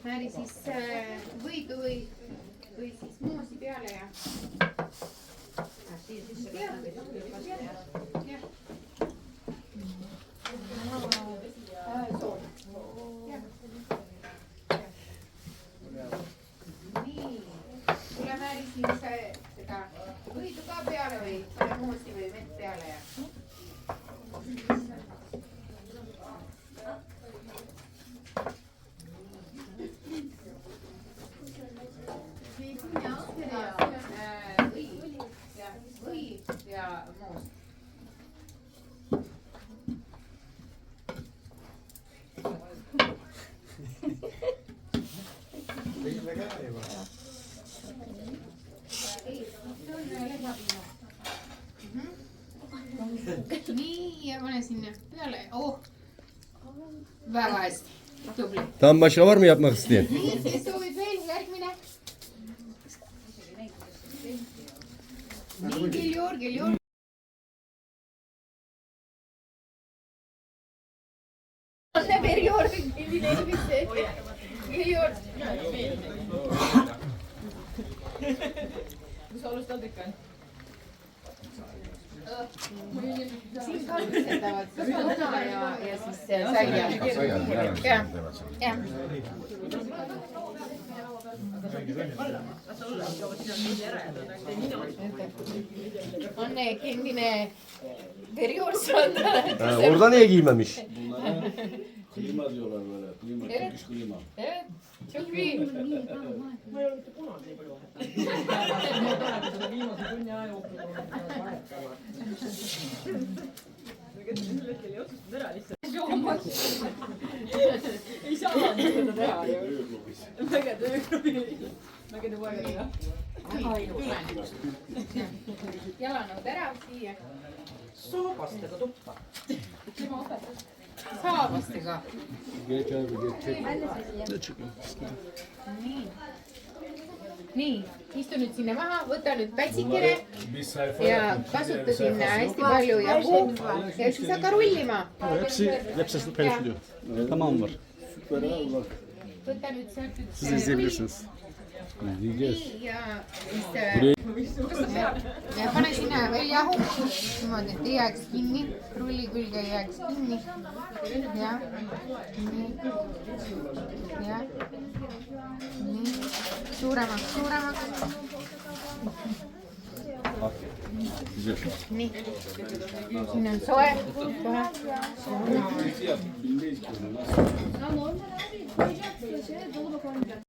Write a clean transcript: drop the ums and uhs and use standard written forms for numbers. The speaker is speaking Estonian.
määri siis võidu või siis moosi peale ja. Nii, tule määri siis seda võidu ka peale või pane moosi või vett peale ja. Ja moos. Nii ja pane sinna peale. Oh, väga hästi. Tubli. Tam başlavar yapmak isteyen? Nii, kes soovib veel järgmine? Nii, geliyor. Ne veriyor? Geliyor. Mis alustad ikka? Siis valmistatavad muna ja siis saia. Jah. Anne kendine veriyorsan. Orada niye giymemiş? Klima diyorlar böyle. Klima, Evet. Türk klima. Evet, çok iyi. Ma ei ole mitte kunagi nii palju vahetanud. Seda viimase tunni aja jooksul olen vahetama. Sel hetkel ei otsustanud ära lihtsalt. Ei saa seda teha ju. Mäge tööklubi. Mägede poega. Jalanõud ära siia. Soopastega tuppa. Saabastega. Geç abi geç. Nii, istu nüüd sinna maha, võta nüüd pätsikene ja kasuta sinna hästi palju jagu ja siis hakka rullima. Hepsi paylaşılıyor. Tamam var. Võta nüüd sealt Siz izleyebilirsiniz. nii ja siis ja pane sinna veel jahu niimoodi, et ei jääks kinni, rulli külge ei jääks kinni. Ja, nii, ja, nii, suuremaks. Nii, siin on soe kohe. Filmde istiyorum. Ya normal abi koyacaksın şeye dolaba koyacaksın.